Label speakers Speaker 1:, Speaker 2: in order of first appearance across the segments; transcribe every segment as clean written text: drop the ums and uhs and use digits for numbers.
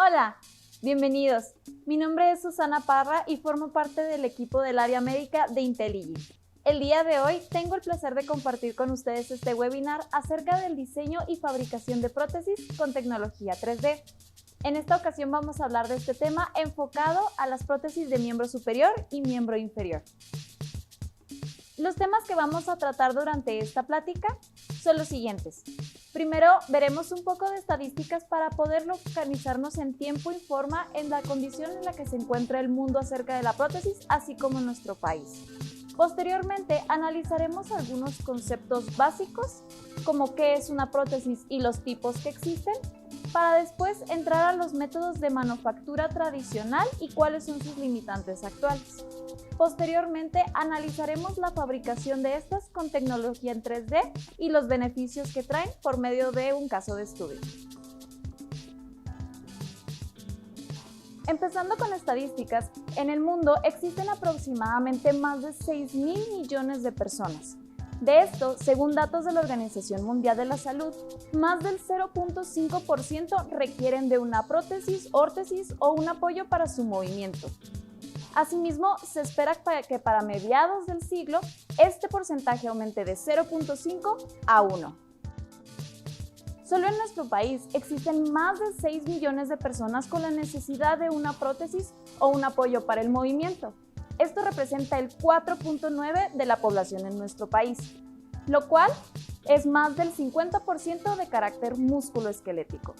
Speaker 1: Hola, bienvenidos. Mi nombre es Susana Parra y formo parte del equipo del área médica de Inteligi. El día de hoy tengo el placer de compartir con ustedes este webinar acerca del diseño y fabricación de prótesis con tecnología 3D. En esta ocasión vamos a hablar de este tema enfocado a las prótesis de miembro superior y miembro inferior. Los temas que vamos a tratar durante esta plática son los siguientes. Primero, veremos un poco de estadísticas para poder localizarnos en tiempo y forma en la condición en la que se encuentra el mundo acerca de la prótesis, así como nuestro país. Posteriormente, analizaremos algunos conceptos básicos, como qué es una prótesis y los tipos que existen, para después entrar a los métodos de manufactura tradicional y cuáles son sus limitantes actuales. Posteriormente, analizaremos la fabricación de estas con tecnología en 3D y los beneficios que traen por medio de un caso de estudio. Empezando con estadísticas, en el mundo existen aproximadamente más de 6.000 millones de personas. De esto, según datos de la Organización Mundial de la Salud, más del 0.5% requieren de una prótesis, órtesis o un apoyo para su movimiento. Asimismo, se espera que para mediados del siglo, este porcentaje aumente de 0.5 a 1. Solo en nuestro país existen más de 6 millones de personas con la necesidad de una prótesis o un apoyo para el movimiento. Esto representa el 4.9% de la población en nuestro país, lo cual es más del 50% de carácter musculoesquelético.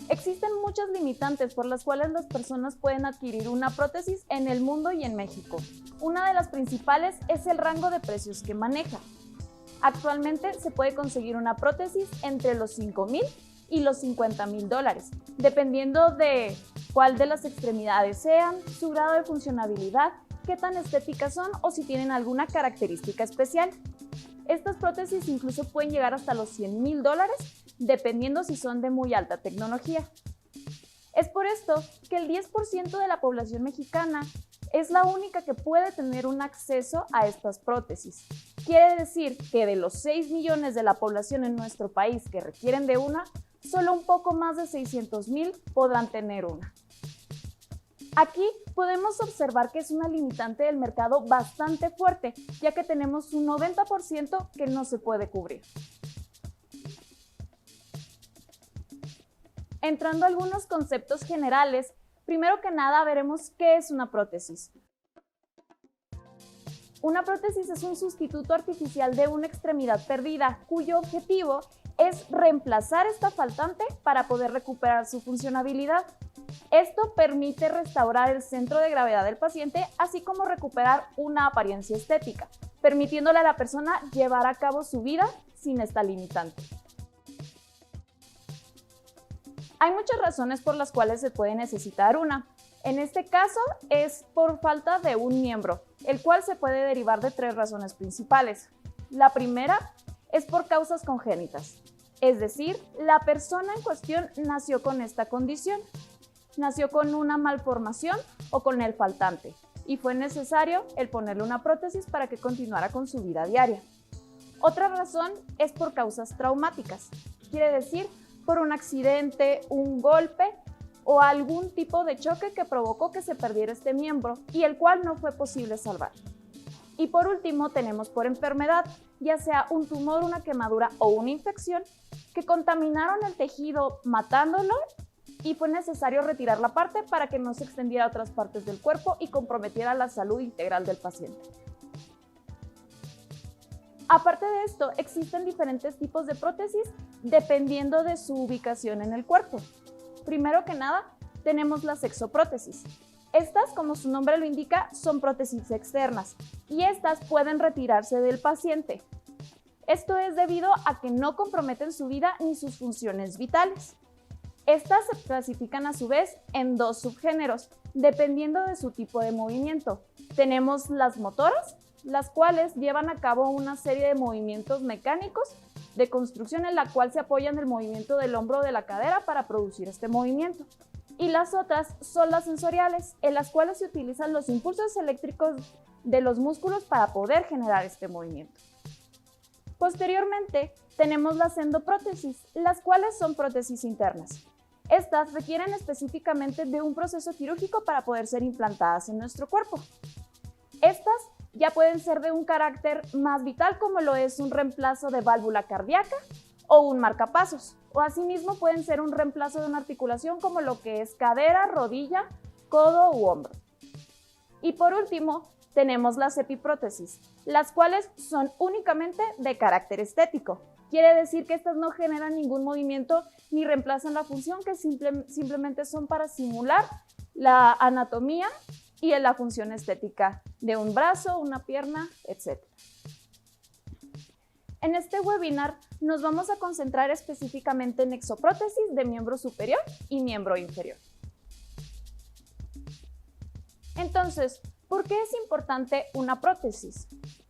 Speaker 1: Existen muchas limitantes por las cuales las personas pueden adquirir una prótesis en el mundo y en México. Una de las principales es el rango de precios que maneja. Actualmente se puede conseguir una prótesis entre los $5,000 y los $50,000, dependiendo de cuál de las extremidades sean, su grado de funcionabilidad, qué tan estéticas son o si tienen alguna característica especial. Estas prótesis incluso pueden llegar hasta los $100,000, dependiendo si son de muy alta tecnología. Es por esto que el 10% de la población mexicana es la única que puede tener un acceso a estas prótesis. Quiere decir que de los 6 millones de la población en nuestro país que requieren de una, solo un poco más de 600,000 podrán tener una. Aquí podemos observar que es una limitante del mercado bastante fuerte, ya que tenemos un 90% que no se puede cubrir. Entrando a algunos conceptos generales, primero que nada veremos qué es una prótesis. Una prótesis es un sustituto artificial de una extremidad perdida, cuyo objetivo es reemplazar esta faltante para poder recuperar su funcionabilidad. Esto permite restaurar el centro de gravedad del paciente, así como recuperar una apariencia estética, permitiéndole a la persona llevar a cabo su vida sin esta limitante. Hay muchas razones por las cuales se puede necesitar una. En este caso es por falta de un miembro, el cual se puede derivar de 3 razones principales. La primera es por causas congénitas, es decir, la persona en cuestión nació con esta condición, nació con una malformación o con el faltante, y fue necesario el ponerle una prótesis para que continuara con su vida diaria. Otra razón es por causas traumáticas, quiere decir por un accidente, un golpe o algún tipo de choque que provocó que se perdiera este miembro y el cual no fue posible salvar. Y por último tenemos por enfermedad, ya sea un tumor, una quemadura o una infección que contaminaron el tejido matándolo y fue necesario retirar la parte para que no se extendiera a otras partes del cuerpo y comprometiera la salud integral del paciente. Aparte de esto, existen diferentes tipos de prótesis dependiendo de su ubicación en el cuerpo. Primero que nada, tenemos la sexoprótesis. Estas, como su nombre lo indica, son prótesis externas y estas pueden retirarse del paciente. Esto es debido a que no comprometen su vida ni sus funciones vitales. Estas se clasifican a su vez en 2 subgéneros, dependiendo de su tipo de movimiento. Tenemos las motoras, las cuales llevan a cabo una serie de movimientos mecánicos de construcción en la cual se apoyan el movimiento del hombro o de la cadera para producir este movimiento. Y las otras son las sensoriales, en las cuales se utilizan los impulsos eléctricos de los músculos para poder generar este movimiento. Posteriormente, tenemos las endoprótesis, las cuales son prótesis internas. Estas requieren específicamente de un proceso quirúrgico para poder ser implantadas en nuestro cuerpo. Estas ya pueden ser de un carácter más vital, como lo es un reemplazo de válvula cardíaca o un marcapasos, o asimismo pueden ser un reemplazo de una articulación como lo que es cadera, rodilla, codo u hombro. Y por último, tenemos las epiprótesis, las cuales son únicamente de carácter estético. Quiere decir que estas no generan ningún movimiento ni reemplazan la función, que simplemente son para simular la anatomía y la función estética de un brazo, una pierna, etc. En este webinar nos vamos a concentrar específicamente en exoprótesis de miembro superior y miembro inferior. Entonces, ¿por qué es importante una prótesis?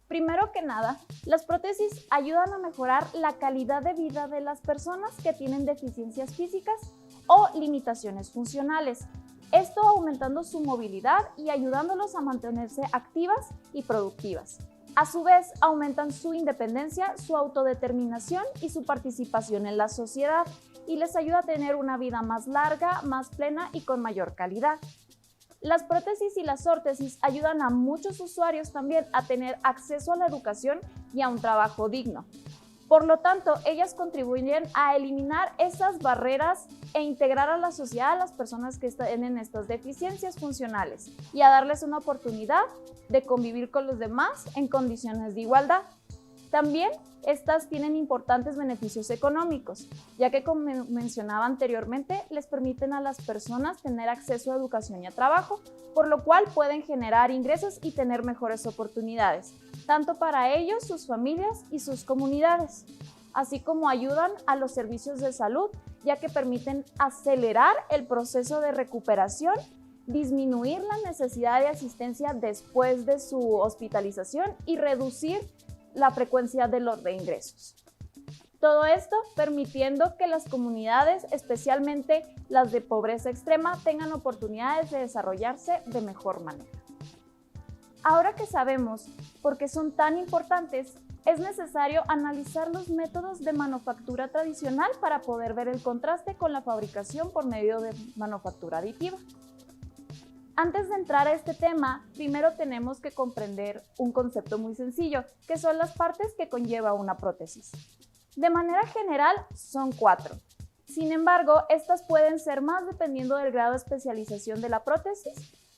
Speaker 1: Primero que nada, las prótesis ayudan a mejorar la calidad de vida de las personas que tienen deficiencias físicas o limitaciones funcionales. Esto aumentando su movilidad y ayudándolos a mantenerse activas y productivas. A su vez, aumentan su independencia, su autodeterminación y su participación en la sociedad y les ayuda a tener una vida más larga, más plena y con mayor calidad. Las prótesis y las órtesis ayudan a muchos usuarios también a tener acceso a la educación y a un trabajo digno. Por lo tanto, ellas contribuyen a eliminar esas barreras e integrar a la sociedad a las personas que tienen estas deficiencias funcionales y a darles una oportunidad de convivir con los demás en condiciones de igualdad. También estas tienen importantes beneficios económicos, ya que, como mencionaba anteriormente, les permiten a las personas tener acceso a educación y a trabajo, por lo cual pueden generar ingresos y tener mejores oportunidades, tanto para ellos, sus familias y sus comunidades, así como ayudan a los servicios de salud, ya que permiten acelerar el proceso de recuperación, disminuir la necesidad de asistencia después de su hospitalización y reducir la frecuencia de los reingresos. Todo esto permitiendo que las comunidades, especialmente las de pobreza extrema, tengan oportunidades de desarrollarse de mejor manera. Ahora que sabemos por qué son tan importantes, es necesario analizar los métodos de manufactura tradicional para poder ver el contraste con la fabricación por medio de manufactura aditiva. Antes de entrar a este tema, primero tenemos que comprender un concepto muy sencillo, que son las partes que conlleva una prótesis. De manera general, son 4. Sin embargo, estas pueden ser más dependiendo del grado de especialización de la prótesis,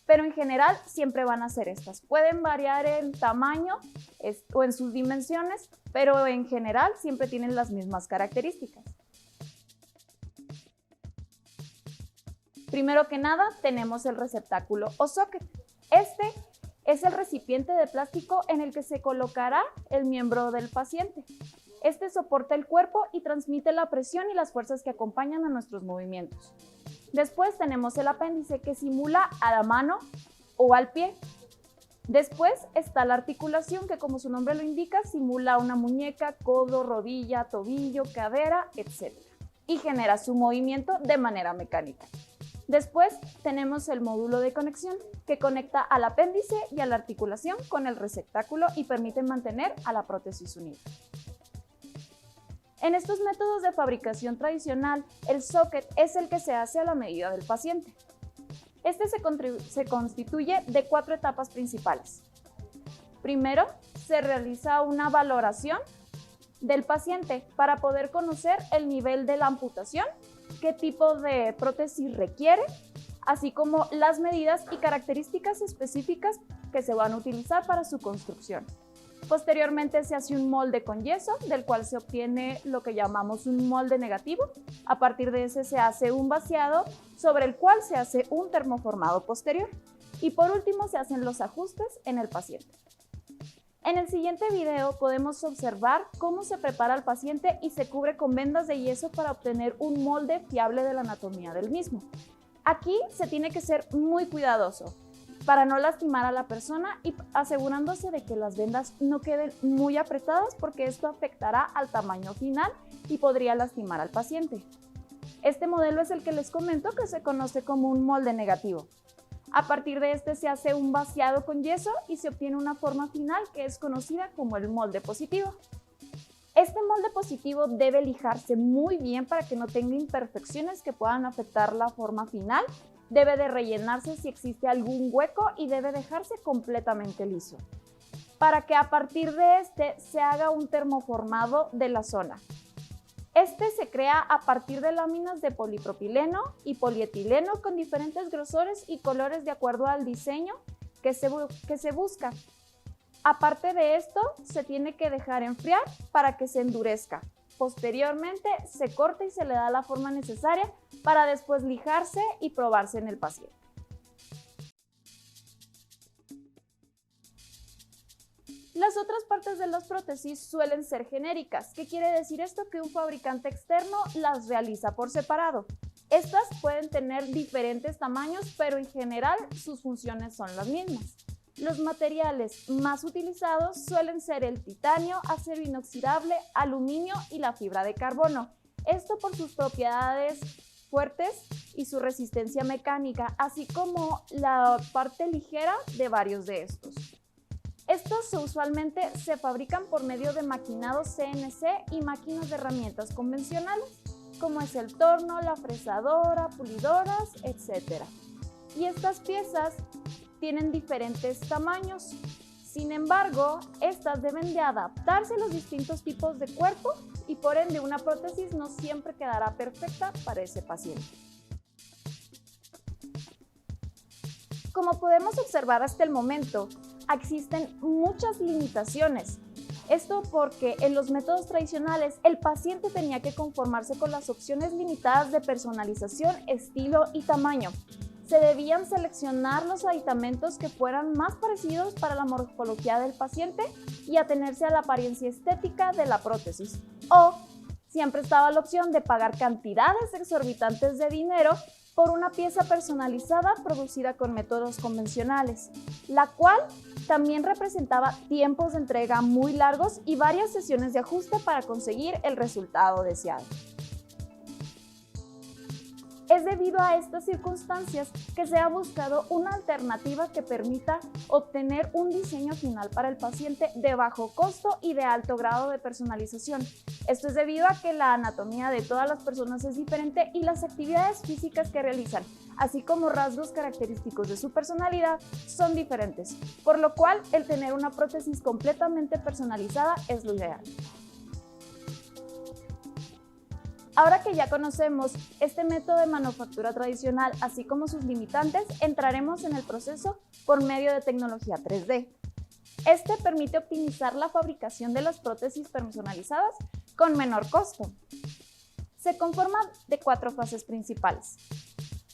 Speaker 1: pero en general siempre van a ser estas. Pueden variar en tamaño o en sus dimensiones, pero en general siempre tienen las mismas características. Primero que nada, tenemos el receptáculo o socket. Este es el recipiente de plástico en el que se colocará el miembro del paciente. Este soporta el cuerpo y transmite la presión y las fuerzas que acompañan a nuestros movimientos. Después tenemos el apéndice, que simula a la mano o al pie. Después está la articulación, que como su nombre lo indica, simula una muñeca, codo, rodilla, tobillo, cadera, etc. y genera su movimiento de manera mecánica. Después tenemos el módulo de conexión, que conecta al apéndice y a la articulación con el receptáculo y permite mantener a la prótesis unida. En estos métodos de fabricación tradicional, el socket es el que se hace a la medida del paciente. Este se constituye de 4 etapas principales. Primero, se realiza una valoración del paciente para poder conocer el nivel de la amputación, qué tipo de prótesis requiere, así como las medidas y características específicas que se van a utilizar para su construcción. Posteriormente se hace un molde con yeso, del cual se obtiene lo que llamamos un molde negativo. A partir de ese se hace un vaciado, sobre el cual se hace un termoformado posterior. Y por último se hacen los ajustes en el paciente. En el siguiente video podemos observar cómo se prepara al paciente y se cubre con vendas de yeso para obtener un molde fiable de la anatomía del mismo. Aquí se tiene que ser muy cuidadoso para no lastimar a la persona y asegurándose de que las vendas no queden muy apretadas, porque esto afectará al tamaño final y podría lastimar al paciente. Este modelo es el que les comento, que se conoce como un molde negativo. A partir de este se hace un vaciado con yeso y se obtiene una forma final que es conocida como el molde positivo. Este molde positivo debe lijarse muy bien para que no tenga imperfecciones que puedan afectar la forma final. Debe de rellenarse si existe algún hueco y debe dejarse completamente liso, para que a partir de este se haga un termoformado de la zona. Este se crea a partir de láminas de polipropileno y polietileno con diferentes grosores y colores de acuerdo al diseño que se busca. Aparte de esto, se tiene que dejar enfriar para que se endurezca. Posteriormente, se corta y se le da la forma necesaria para después lijarse y probarse en el paciente. Las otras partes de las prótesis suelen ser genéricas. ¿Qué quiere decir esto? Que un fabricante externo las realiza por separado. Estas pueden tener diferentes tamaños, pero en general sus funciones son las mismas. Los materiales más utilizados suelen ser el titanio, acero inoxidable, aluminio y la fibra de carbono. Esto por sus propiedades fuertes y su resistencia mecánica, así como la parte ligera de varios de estos. Estos usualmente se fabrican por medio de maquinados CNC y máquinas de herramientas convencionales, como es el torno, la fresadora, pulidoras, etc. Y estas piezas tienen diferentes tamaños. Sin embargo, estas deben de adaptarse a los distintos tipos de cuerpo y por ende una prótesis no siempre quedará perfecta para ese paciente. Como podemos observar hasta el momento, existen muchas limitaciones. Esto porque en los métodos tradicionales el paciente tenía que conformarse con las opciones limitadas de personalización, estilo y tamaño. Se debían seleccionar los aditamentos que fueran más parecidos para la morfología del paciente y atenerse a la apariencia estética de la prótesis. O siempre estaba la opción de pagar cantidades exorbitantes de dinero por una pieza personalizada producida con métodos convencionales, la cual también representaba tiempos de entrega muy largos y varias sesiones de ajuste para conseguir el resultado deseado. Es debido a estas circunstancias que se ha buscado una alternativa que permita obtener un diseño final para el paciente de bajo costo y de alto grado de personalización. Esto es debido a que la anatomía de todas las personas es diferente y las actividades físicas que realizan, así como rasgos característicos de su personalidad, son diferentes, por lo cual el tener una prótesis completamente personalizada es lo ideal. Ahora que ya conocemos este método de manufactura tradicional, así como sus limitantes, entraremos en el proceso por medio de tecnología 3D. Este permite optimizar la fabricación de las prótesis personalizadas con menor costo. Se conforma de 4 fases principales.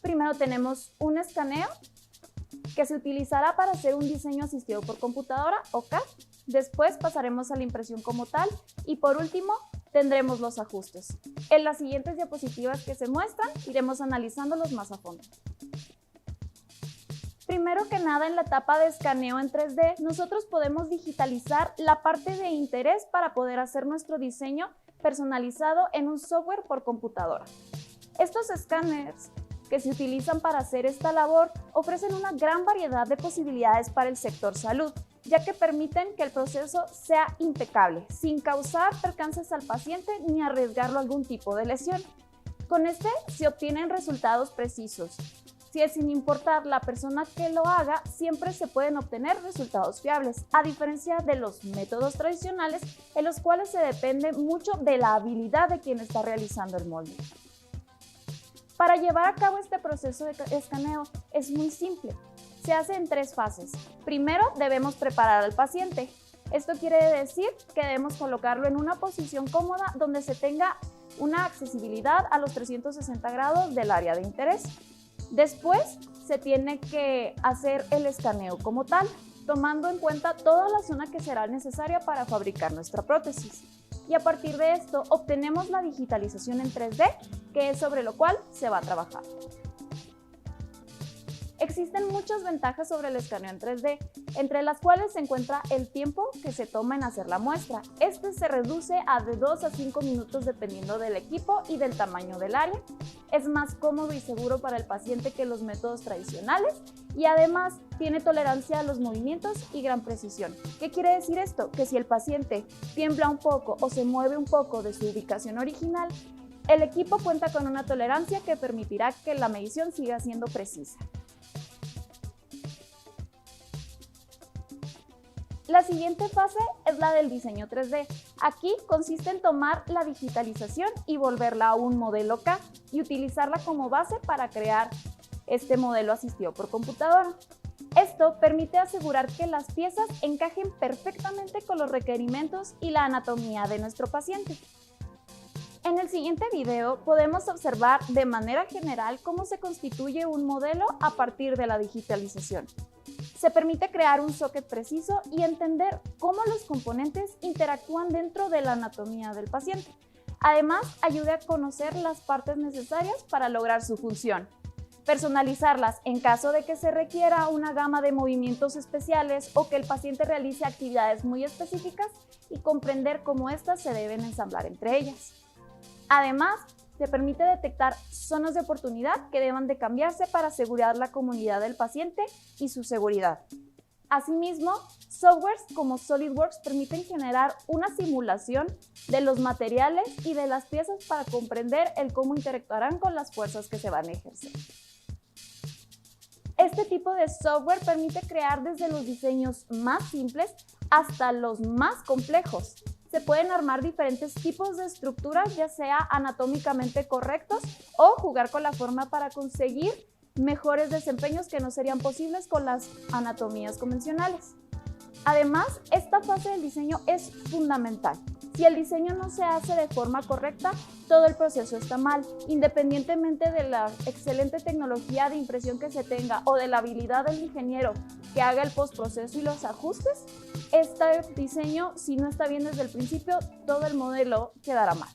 Speaker 1: Primero tenemos un escaneo que se utilizará para hacer un diseño asistido por computadora o CAD. Después pasaremos a la impresión como tal y por último tendremos los ajustes. En las siguientes diapositivas que se muestran iremos analizándolos más a fondo. Primero que nada, en la etapa de escaneo en 3D, nosotros podemos digitalizar la parte de interés para poder hacer nuestro diseño personalizado en un software por computadora. Estos escáneres que se utilizan para hacer esta labor ofrecen una gran variedad de posibilidades para el sector salud, ya que permiten que el proceso sea impecable, sin causar percances al paciente ni arriesgarlo a algún tipo de lesión. Con este se obtienen resultados precisos. Sin importar la persona que lo haga, siempre se pueden obtener resultados fiables, a diferencia de los métodos tradicionales en los cuales se depende mucho de la habilidad de quien está realizando el molde. Para llevar a cabo este proceso de escaneo es muy simple. Se hace en 3 fases. Primero debemos preparar al paciente. Esto quiere decir que debemos colocarlo en una posición cómoda donde se tenga una accesibilidad a los 360 grados del área de interés. Después se tiene que hacer el escaneo como tal, tomando en cuenta toda la zona que será necesaria para fabricar nuestra prótesis. Y a partir de esto obtenemos la digitalización en 3D, que es sobre lo cual se va a trabajar. Existen muchas ventajas sobre el escaneo en 3D, entre las cuales se encuentra el tiempo que se toma en hacer la muestra. Este se reduce a de 2 a 5 minutos dependiendo del equipo y del tamaño del área. Es más cómodo y seguro para el paciente que los métodos tradicionales y además tiene tolerancia a los movimientos y gran precisión. ¿Qué quiere decir esto? Que si el paciente tiembla un poco o se mueve un poco de su ubicación original, el equipo cuenta con una tolerancia que permitirá que la medición siga siendo precisa. La siguiente fase es la del diseño 3D. Aquí consiste en tomar la digitalización y volverla a un modelo K y utilizarla como base para crear este modelo asistido por computadora. Esto permite asegurar que las piezas encajen perfectamente con los requerimientos y la anatomía de nuestro paciente. En el siguiente video podemos observar de manera general cómo se constituye un modelo a partir de la digitalización. Se permite crear un socket preciso y entender cómo los componentes interactúan dentro de la anatomía del paciente. Además, ayuda a conocer las partes necesarias para lograr su función. Personalizarlas en caso de que se requiera una gama de movimientos especiales o que el paciente realice actividades muy específicas y comprender cómo éstas se deben ensamblar entre ellas. Además, se permite detectar zonas de oportunidad que deban de cambiarse para asegurar la comodidad del paciente y su seguridad. Asimismo, softwares como SolidWorks permiten generar una simulación de los materiales y de las piezas para comprender el cómo interactuarán con las fuerzas que se van a ejercer. Este tipo de software permite crear desde los diseños más simples hasta los más complejos. Se pueden armar diferentes tipos de estructuras, ya sea anatómicamente correctos o jugar con la forma para conseguir mejores desempeños que no serían posibles con las anatomías convencionales. Además, esta fase del diseño es fundamental. Si el diseño no se hace de forma correcta, todo el proceso está mal. Independientemente de la excelente tecnología de impresión que se tenga o de la habilidad del ingeniero que haga el postproceso y los ajustes, este diseño, si no está bien desde el principio, todo el modelo quedará mal.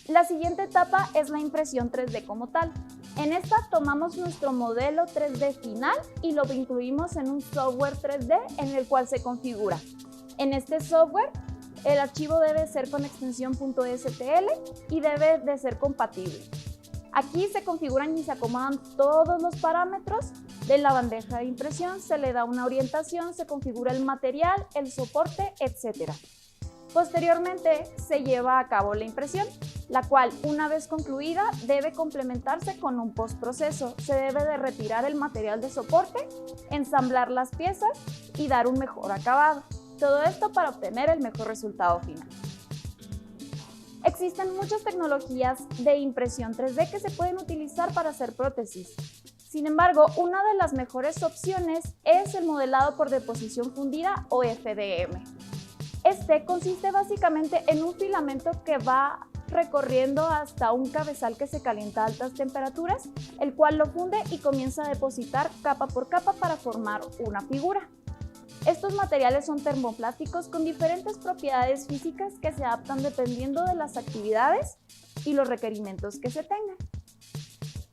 Speaker 1: La siguiente etapa es la impresión 3D como tal. En esta tomamos nuestro modelo 3D final y lo incluimos en un software 3D en el cual se configura. En este software, el archivo debe ser con extensión .stl y debe de ser compatible. Aquí se configuran y se acomodan todos los parámetros de la bandeja de impresión, se le da una orientación, se configura el material, el soporte, etc. Posteriormente se lleva a cabo la impresión, la cual una vez concluida debe complementarse con un postproceso. Se debe de retirar el material de soporte, ensamblar las piezas y dar un mejor acabado. Todo esto para obtener el mejor resultado final. Existen muchas tecnologías de impresión 3D que se pueden utilizar para hacer prótesis. Sin embargo, una de las mejores opciones es el modelado por deposición fundida o FDM. Este consiste básicamente en un filamento que va recorriendo hasta un cabezal que se calienta a altas temperaturas, el cual lo funde y comienza a depositar capa por capa para formar una figura. Estos materiales son termoplásticos con diferentes propiedades físicas que se adaptan dependiendo de las actividades y los requerimientos que se tengan.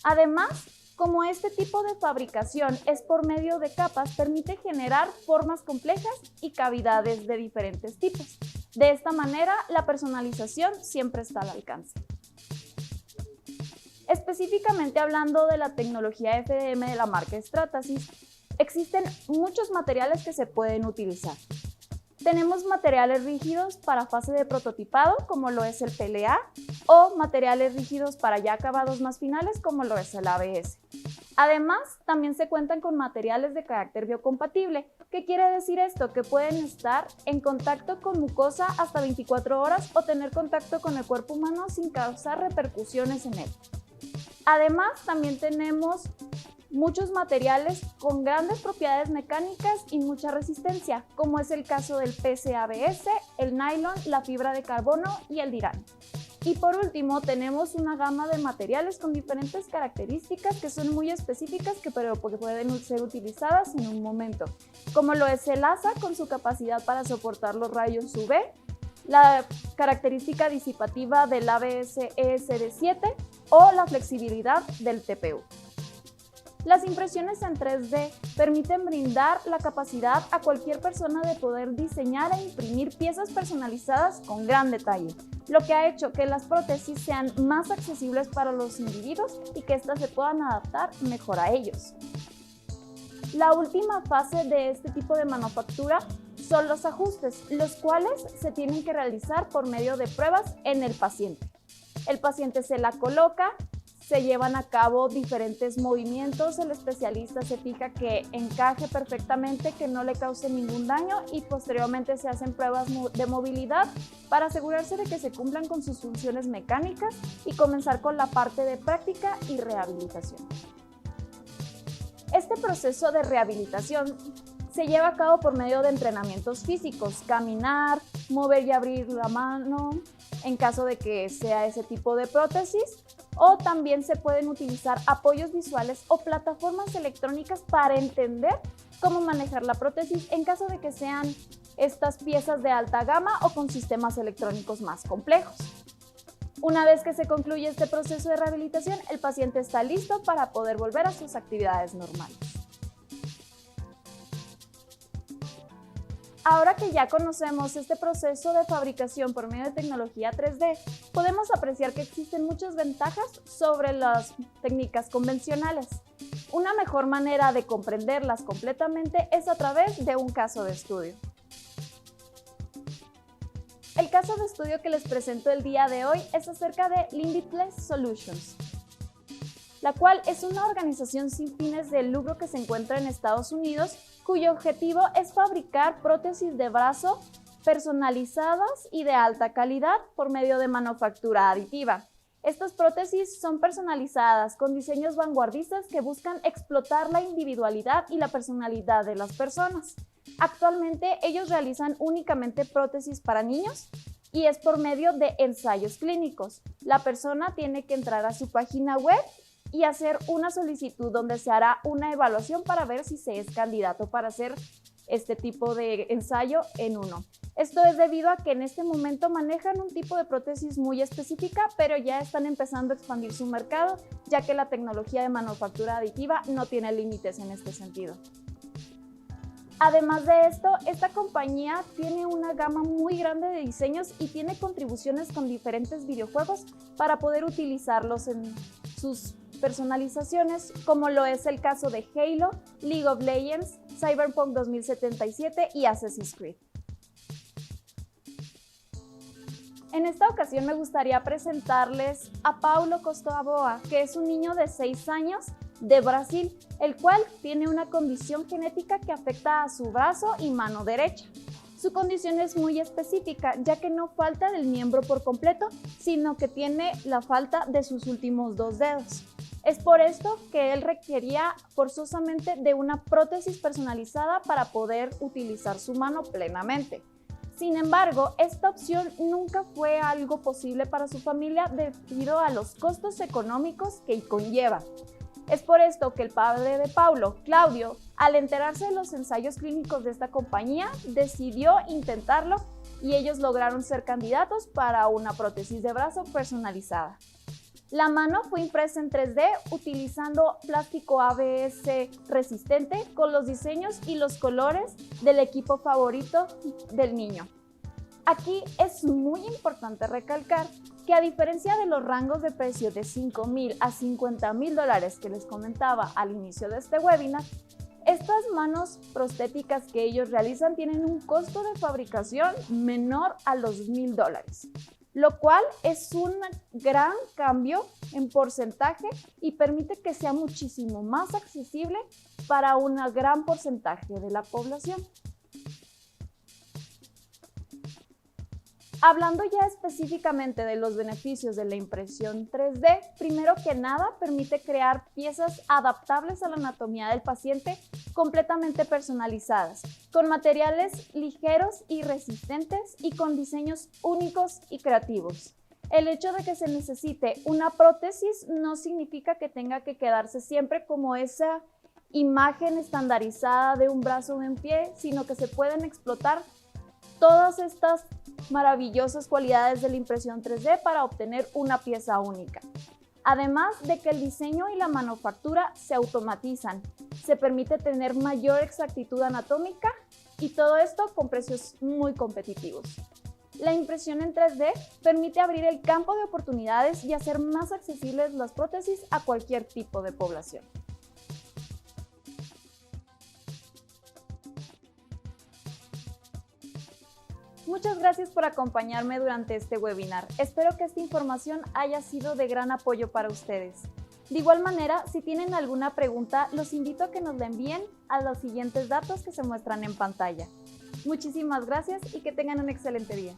Speaker 1: Además, como este tipo de fabricación es por medio de capas, permite generar formas complejas y cavidades de diferentes tipos. De esta manera, la personalización siempre está al alcance. Específicamente hablando de la tecnología FDM de la marca Stratasys, existen muchos materiales que se pueden utilizar. Tenemos materiales rígidos para fase de prototipado, como lo es el PLA, o materiales rígidos para ya acabados más finales, como lo es el ABS. Además, también se cuentan con materiales de carácter biocompatible. ¿Qué quiere decir esto? Que pueden estar en contacto con mucosa hasta 24 horas o tener contacto con el cuerpo humano sin causar repercusiones en él. Además, también tenemos muchos materiales con grandes propiedades mecánicas y mucha resistencia, como es el caso del PCABS, el nylon, la fibra de carbono y el DIRAN. Y por último, tenemos una gama de materiales con diferentes características que son muy específicas pero que pueden ser utilizadas en un momento, como lo es el ASA con su capacidad para soportar los rayos UV, la característica disipativa del ABS ESD7, o la flexibilidad del TPU. Las impresiones en 3D permiten brindar la capacidad a cualquier persona de poder diseñar e imprimir piezas personalizadas con gran detalle, lo que ha hecho que las prótesis sean más accesibles para los individuos y que éstas se puedan adaptar mejor a ellos. La última fase de este tipo de manufactura son los ajustes, los cuales se tienen que realizar por medio de pruebas en el paciente. El paciente se la coloca, se llevan a cabo diferentes movimientos, el especialista se fija que encaje perfectamente, que no le cause ningún daño y posteriormente se hacen pruebas de movilidad para asegurarse de que se cumplan con sus funciones mecánicas y comenzar con la parte de práctica y rehabilitación. Este proceso de rehabilitación se lleva a cabo por medio de entrenamientos físicos, caminar, mover y abrir la mano, en caso de que sea ese tipo de prótesis, o también se pueden utilizar apoyos visuales o plataformas electrónicas para entender cómo manejar la prótesis en caso de que sean estas piezas de alta gama o con sistemas electrónicos más complejos. Una vez que se concluye este proceso de rehabilitación, el paciente está listo para poder volver a sus actividades normales. Ahora que ya conocemos este proceso de fabricación por medio de tecnología 3D, podemos apreciar que existen muchas ventajas sobre las técnicas convencionales. Una mejor manera de comprenderlas completamente es a través de un caso de estudio. El caso de estudio que les presento el día de hoy es acerca de Limitless Solutions, la cual es una organización sin fines de lucro que se encuentra en Estados Unidos, cuyo objetivo es fabricar prótesis de brazo personalizadas y de alta calidad por medio de manufactura aditiva. Estas prótesis son personalizadas con diseños vanguardistas que buscan explotar la individualidad y la personalidad de las personas. Actualmente ellos realizan únicamente prótesis para niños y es por medio de ensayos clínicos. La persona tiene que entrar a su página web y hacer una solicitud donde se hará una evaluación para ver si se es candidato para hacer este tipo de ensayo en uno. Esto es debido a que en este momento manejan un tipo de prótesis muy específica, pero ya están empezando a expandir su mercado, ya que la tecnología de manufactura aditiva no tiene límites en este sentido. Además de esto, esta compañía tiene una gama muy grande de diseños y tiene contribuciones con diferentes videojuegos para poder utilizarlos en sus personalizaciones, como lo es el caso de Halo, League of Legends, Cyberpunk 2077 y Assassin's Creed. En esta ocasión me gustaría presentarles a Paulo Costaboa, que es un niño de 6 años de Brasil, el cual tiene una condición genética que afecta a su brazo y mano derecha. Su condición es muy específica, ya que no falta del miembro por completo, sino que tiene la falta de sus últimos 2 dedos. Es por esto que él requería forzosamente de una prótesis personalizada para poder utilizar su mano plenamente. Sin embargo, esta opción nunca fue algo posible para su familia debido a los costos económicos que conlleva. Es por esto que el padre de Paulo, Claudio, al enterarse de los ensayos clínicos de esta compañía, decidió intentarlo y ellos lograron ser candidatos para una prótesis de brazo personalizada. La mano fue impresa en 3D utilizando plástico ABS resistente con los diseños y los colores del equipo favorito del niño. Aquí es muy importante recalcar que a diferencia de los rangos de precio de $5,000 a $50,000 que les comentaba al inicio de este webinar, estas manos prostéticas que ellos realizan tienen un costo de fabricación menor a los $1,000, lo cual es un gran cambio en porcentaje y permite que sea muchísimo más accesible para un gran porcentaje de la población. Hablando ya específicamente de los beneficios de la impresión 3D, primero que nada permite crear piezas adaptables a la anatomía del paciente completamente personalizadas, con materiales ligeros y resistentes y con diseños únicos y creativos. El hecho de que se necesite una prótesis no significa que tenga que quedarse siempre como esa imagen estandarizada de un brazo o un pie, sino que se pueden explotar todas estas maravillosas cualidades de la impresión 3D para obtener una pieza única. Además de que el diseño y la manufactura se automatizan, se permite tener mayor exactitud anatómica y todo esto con precios muy competitivos. La impresión en 3D permite abrir el campo de oportunidades y hacer más accesibles las prótesis a cualquier tipo de población. Muchas gracias por acompañarme durante este webinar. Espero que esta información haya sido de gran apoyo para ustedes. De igual manera, si tienen alguna pregunta, los invito a que nos la envíen a los siguientes datos que se muestran en pantalla. Muchísimas gracias y que tengan un excelente día.